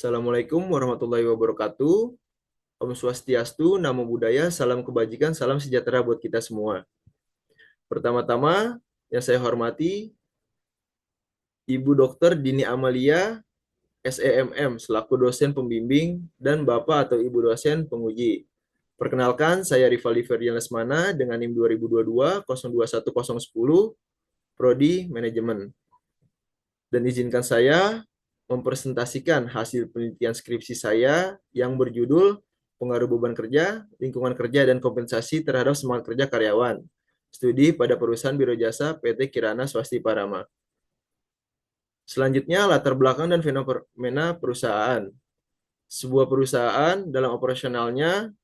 Assalamualaikum warahmatullahi wabarakatuh. Om Swastiastu, Namo Buddhaya, salam kebajikan, salam sejahtera buat kita semua. Pertama-tama, yang saya hormati, Ibu Dr. Dini Amalia, SEMM, selaku dosen pembimbing, dan Bapak atau Ibu dosen penguji. Perkenalkan, saya Rivaldi Ferdian Lesmana dengan NIM 2022-021010, Prodi Manajemen. Dan izinkan saya mempresentasikan hasil penelitian skripsi saya yang berjudul Pengaruh Beban Kerja, Lingkungan Kerja, dan Kompensasi Terhadap Semangat Kerja Karyawan. Studi pada perusahaan Biro Jasa PT Kirana Swasti Parama. Selanjutnya, latar belakang dan fenomena perusahaan. Sebuah perusahaan dalam operasionalnya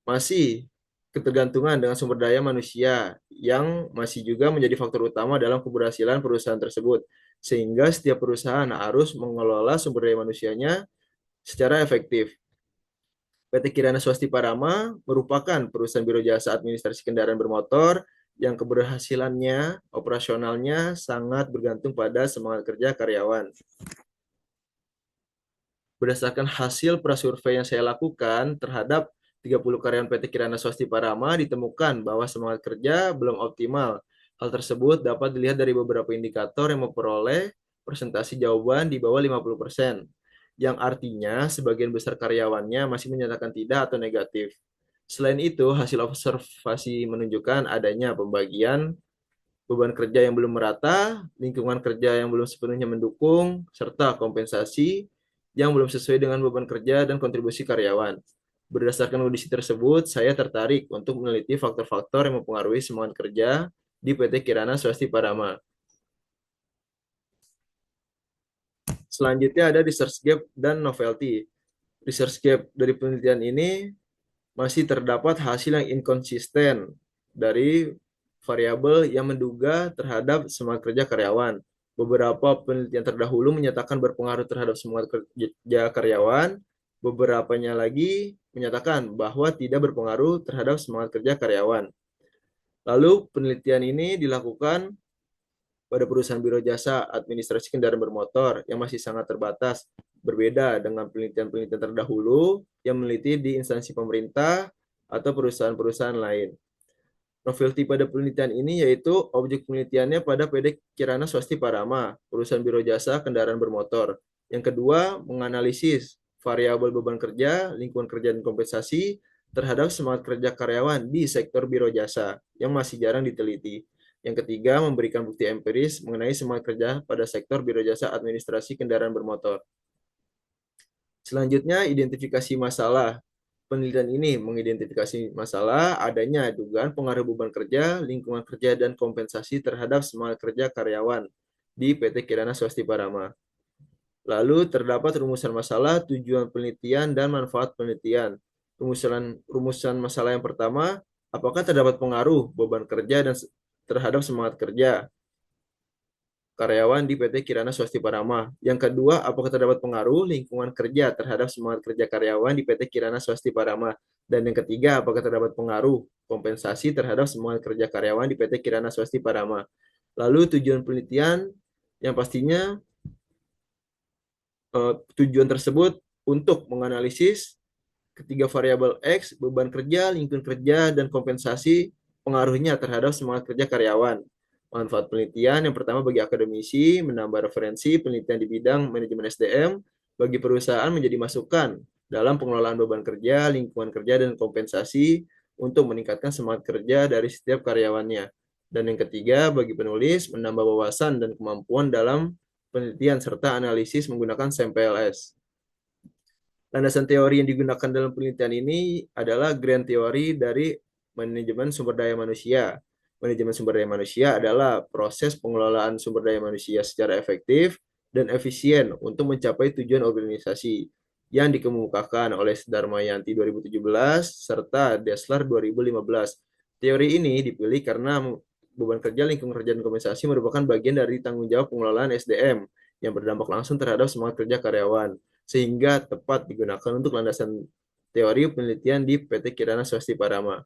masih ketergantungan dengan sumber daya manusia yang masih juga menjadi faktor utama dalam keberhasilan perusahaan tersebut. Sehingga setiap perusahaan harus mengelola sumber daya manusianya secara efektif. PT Kirana Swasti Parama merupakan perusahaan biro jasa administrasi kendaraan bermotor yang keberhasilannya, operasionalnya sangat bergantung pada semangat kerja karyawan. Berdasarkan hasil prasurvei yang saya lakukan terhadap 30 karyawan PT Kirana Swasti Parama, ditemukan bahwa semangat kerja belum optimal. Hal tersebut dapat dilihat dari beberapa indikator yang memperoleh presentasi jawaban di bawah 50%, yang artinya sebagian besar karyawannya masih menyatakan tidak atau negatif. Selain itu, hasil observasi menunjukkan adanya pembagian beban kerja yang belum merata, lingkungan kerja yang belum sepenuhnya mendukung, serta kompensasi yang belum sesuai dengan beban kerja dan kontribusi karyawan. Berdasarkan audisi tersebut, saya tertarik untuk meneliti faktor-faktor yang mempengaruhi semangat kerja di PT Kirana Swasti Parama. Selanjutnya ada research gap dan novelty. Research gap dari penelitian ini masih terdapat hasil yang inkonsisten dari variabel yang menduga terhadap semangat kerja karyawan. Beberapa penelitian terdahulu menyatakan berpengaruh terhadap semangat kerja karyawan, beberapanya lagi menyatakan bahwa tidak berpengaruh terhadap semangat kerja karyawan. Lalu penelitian ini dilakukan pada perusahaan biro jasa administrasi kendaraan bermotor yang masih sangat terbatas, berbeda dengan penelitian-penelitian terdahulu yang meneliti di instansi pemerintah atau perusahaan-perusahaan lain. Novelty pada penelitian ini yaitu objek penelitiannya pada PT Kirana Swasti Parama, perusahaan biro jasa kendaraan bermotor. Yang kedua, menganalisis variabel beban kerja, lingkungan kerja, dan kompensasi terhadap semangat kerja karyawan di sektor biro jasa yang masih jarang diteliti. Yang ketiga, memberikan bukti empiris mengenai semangat kerja pada sektor biro jasa administrasi kendaraan bermotor. Selanjutnya, identifikasi masalah. Penelitian ini mengidentifikasi masalah adanya dugaan pengaruh beban kerja, lingkungan kerja, dan kompensasi terhadap semangat kerja karyawan di PT Kirana Swasti Parama. Lalu terdapat rumusan masalah, tujuan penelitian, dan manfaat penelitian. Rumusan masalah yang pertama, apakah terdapat pengaruh beban kerja dan terhadap semangat kerja karyawan di PT Kirana Swasti Parama. Yang kedua, apakah terdapat pengaruh lingkungan kerja terhadap semangat kerja karyawan di PT Kirana Swasti Parama? Dan yang ketiga, apakah terdapat pengaruh kompensasi terhadap semangat kerja karyawan di PT Kirana Swasti Parama? Lalu tujuan penelitian yang pastinya tujuan tersebut untuk menganalisis ketiga variabel X, beban kerja, lingkungan kerja, dan kompensasi pengaruhnya terhadap semangat kerja karyawan. Manfaat penelitian yang pertama bagi akademisi, menambah referensi penelitian di bidang manajemen SDM, bagi perusahaan menjadi masukan dalam pengelolaan beban kerja, lingkungan kerja, dan kompensasi untuk meningkatkan semangat kerja dari setiap karyawannya. Dan yang ketiga, bagi penulis, menambah wawasan dan kemampuan dalam penelitian serta analisis menggunakan SAMPLS. Landasan teori yang digunakan dalam penelitian ini adalah grand teori dari manajemen sumber daya manusia. Manajemen sumber daya manusia adalah proses pengelolaan sumber daya manusia secara efektif dan efisien untuk mencapai tujuan organisasi yang dikemukakan oleh Darmayanti 2017 serta Dessler 2015. Teori ini dipilih karena beban kerja, lingkungan kerja, dan kompensasi merupakan bagian dari tanggung jawab pengelolaan SDM yang berdampak langsung terhadap semangat kerja karyawan, sehingga tepat digunakan untuk landasan teori penelitian di PT Kirana Swasti Parama.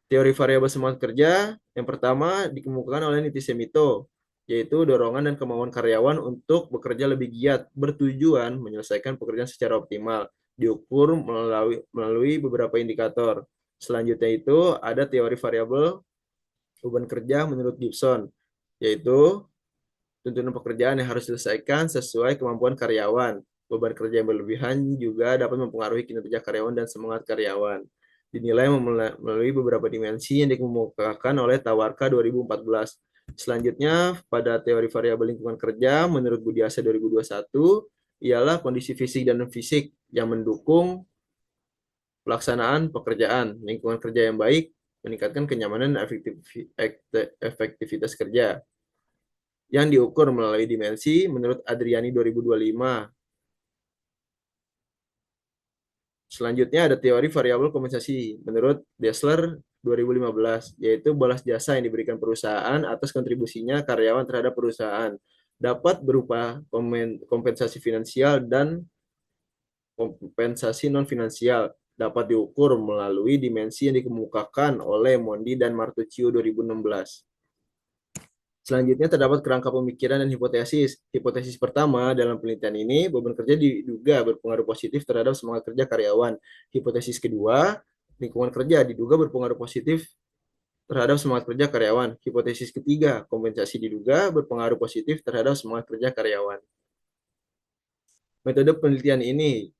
Teori variabel semangat kerja yang pertama dikemukakan oleh Niti Semito yaitu dorongan dan kemauan karyawan untuk bekerja lebih giat, bertujuan menyelesaikan pekerjaan secara optimal, diukur melalui beberapa indikator. Selanjutnya itu ada teori variabel beban kerja menurut Gibson, yaitu tuntutan pekerjaan yang harus diselesaikan sesuai kemampuan karyawan. Beban kerja yang berlebihan juga dapat mempengaruhi kinerja karyawan dan semangat karyawan. Dinilai melalui beberapa dimensi yang dikemukakan oleh Tawarka 2014. Selanjutnya, pada teori variabel lingkungan kerja, menurut Budiasa 2021, ialah kondisi fisik dan fisik yang mendukung pelaksanaan pekerjaan. Lingkungan kerja yang baik meningkatkan kenyamanan dan efektivitas kerja yang diukur melalui dimensi menurut Adriani 2025. Selanjutnya ada teori variabel kompensasi menurut Dessler 2015, yaitu balas jasa yang diberikan perusahaan atas kontribusinya karyawan terhadap perusahaan dapat berupa kompensasi finansial dan kompensasi non-finansial, dapat diukur melalui dimensi yang dikemukakan oleh Mondi dan Martuccio 2016. Selanjutnya terdapat kerangka pemikiran dan hipotesis. Hipotesis pertama dalam penelitian ini, beban kerja diduga berpengaruh positif terhadap semangat kerja karyawan. Hipotesis kedua, lingkungan kerja diduga berpengaruh positif terhadap semangat kerja karyawan. Hipotesis ketiga, kompensasi diduga berpengaruh positif terhadap semangat kerja karyawan. Metode penelitian ini,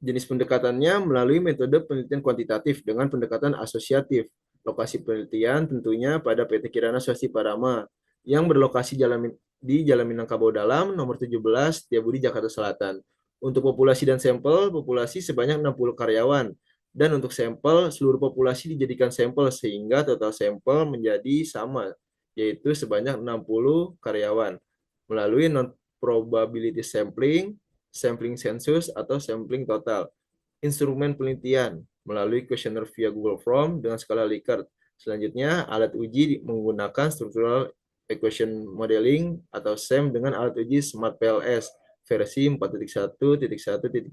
jenis pendekatannya melalui metode penelitian kuantitatif dengan pendekatan asosiatif. Lokasi penelitian tentunya pada PT Kirana Swasti Parama yang berlokasi di Jalan Minangkabau Dalam, nomor 17, Setiabudi, Jakarta Selatan. Untuk populasi dan sampel, populasi sebanyak 60 karyawan. Dan untuk sampel, seluruh populasi dijadikan sampel sehingga total sampel menjadi sama, yaitu sebanyak 60 karyawan. Melalui non-probability sampling, sampling census, atau sampling total. Instrumen penelitian melalui kuesioner via Google Form dengan skala Likert. Selanjutnya, alat uji menggunakan structural equation modeling atau SEM dengan alat uji Smart PLS versi 4.1.1.8.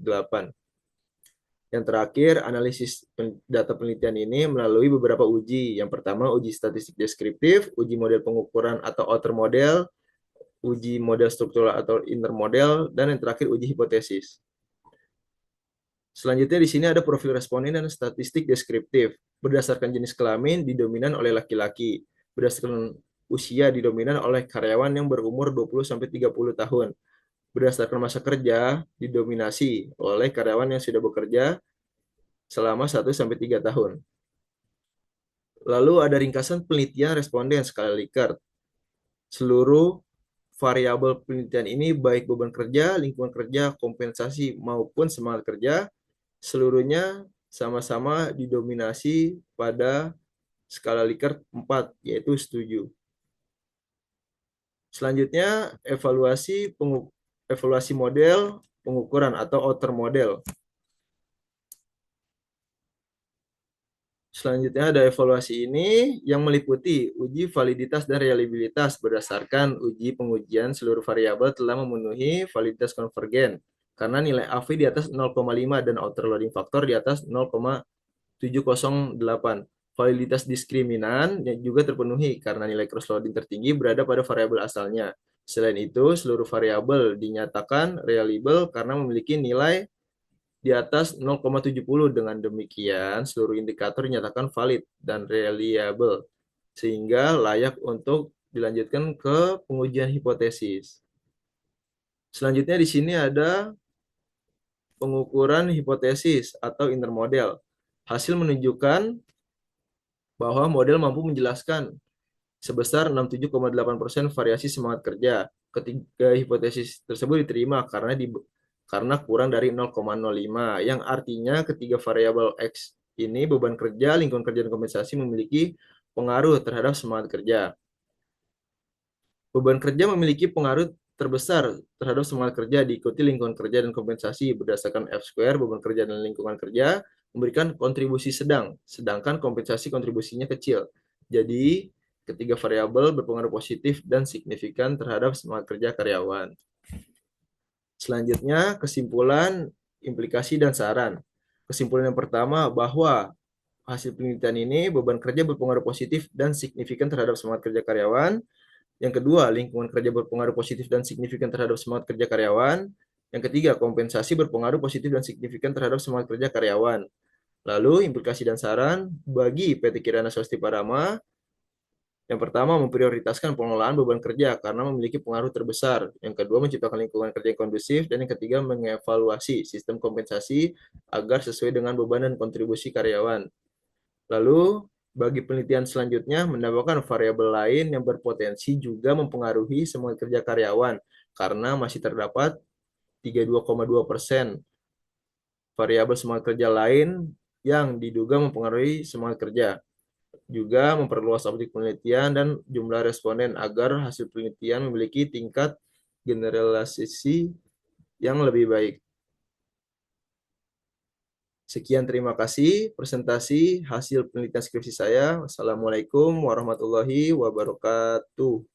Yang terakhir, analisis data penelitian ini melalui beberapa uji. Yang pertama, uji statistik deskriptif, uji model pengukuran atau outer model, uji model struktural atau inner model, dan yang terakhir uji hipotesis. Selanjutnya di sini ada profil responden dan statistik deskriptif. Berdasarkan jenis kelamin didominan oleh laki-laki. Berdasarkan usia didominan oleh karyawan yang berumur 20-30 tahun. Berdasarkan masa kerja didominasi oleh karyawan yang sudah bekerja selama 1-3 tahun. Lalu ada ringkasan penelitian responden skala Likert. Seluruh variabel penelitian ini baik beban kerja, lingkungan kerja, kompensasi maupun semangat kerja seluruhnya sama-sama didominasi pada skala Likert 4, yaitu setuju. Selanjutnya, evaluasi model pengukuran atau outer model. Selanjutnya ada evaluasi ini yang meliputi uji validitas dan reliabilitas berdasarkan uji pengujian seluruh variabel telah memenuhi validitas konvergen karena nilai AV di atas 0,5 dan outer loading factor di atas 0,708. Validitas diskriminan yang juga terpenuhi karena nilai cross loading tertinggi berada pada variabel asalnya. Selain itu, seluruh variabel dinyatakan reliable karena memiliki nilai di atas 0,70. Dengan demikian, seluruh indikator dinyatakan valid dan reliable, sehingga layak untuk dilanjutkan ke pengujian hipotesis. Selanjutnya di sini ada pengukuran hipotesis atau inner model. Hasil menunjukkan bahwa model mampu menjelaskan sebesar 67,8% variasi semangat kerja. Ketiga hipotesis tersebut diterima karena kurang dari 0,05, yang artinya ketiga variabel X ini beban kerja, lingkungan kerja, dan kompensasi memiliki pengaruh terhadap semangat kerja. Beban kerja memiliki pengaruh terbesar terhadap semangat kerja diikuti lingkungan kerja dan kompensasi. Berdasarkan F-square, beban kerja dan lingkungan kerja memberikan kontribusi sedang, sedangkan kompensasi kontribusinya kecil. Jadi, ketiga variabel berpengaruh positif dan signifikan terhadap semangat kerja karyawan. Selanjutnya, kesimpulan, implikasi, dan saran. Kesimpulan yang pertama bahwa hasil penelitian ini beban kerja berpengaruh positif dan signifikan terhadap semangat kerja karyawan. Yang kedua, lingkungan kerja berpengaruh positif dan signifikan terhadap semangat kerja karyawan. Yang ketiga, kompensasi berpengaruh positif dan signifikan terhadap semangat kerja karyawan. Lalu, implikasi dan saran bagi PT Kirana Swasti Parama. Yang pertama, memprioritaskan pengelolaan beban kerja karena memiliki pengaruh terbesar. Yang kedua, menciptakan lingkungan kerja yang kondusif. Dan yang ketiga, mengevaluasi sistem kompensasi agar sesuai dengan beban dan kontribusi karyawan. Lalu, bagi penelitian selanjutnya, menambahkan variabel lain yang berpotensi juga mempengaruhi semangat kerja karyawan, karena masih terdapat 32,2% variabel semangat kerja lain yang diduga mempengaruhi semangat kerja. Juga memperluas objek penelitian dan jumlah responden agar hasil penelitian memiliki tingkat generalisasi yang lebih baik. Sekian, terima kasih presentasi hasil penelitian skripsi saya. Wassalamualaikum warahmatullahi wabarakatuh.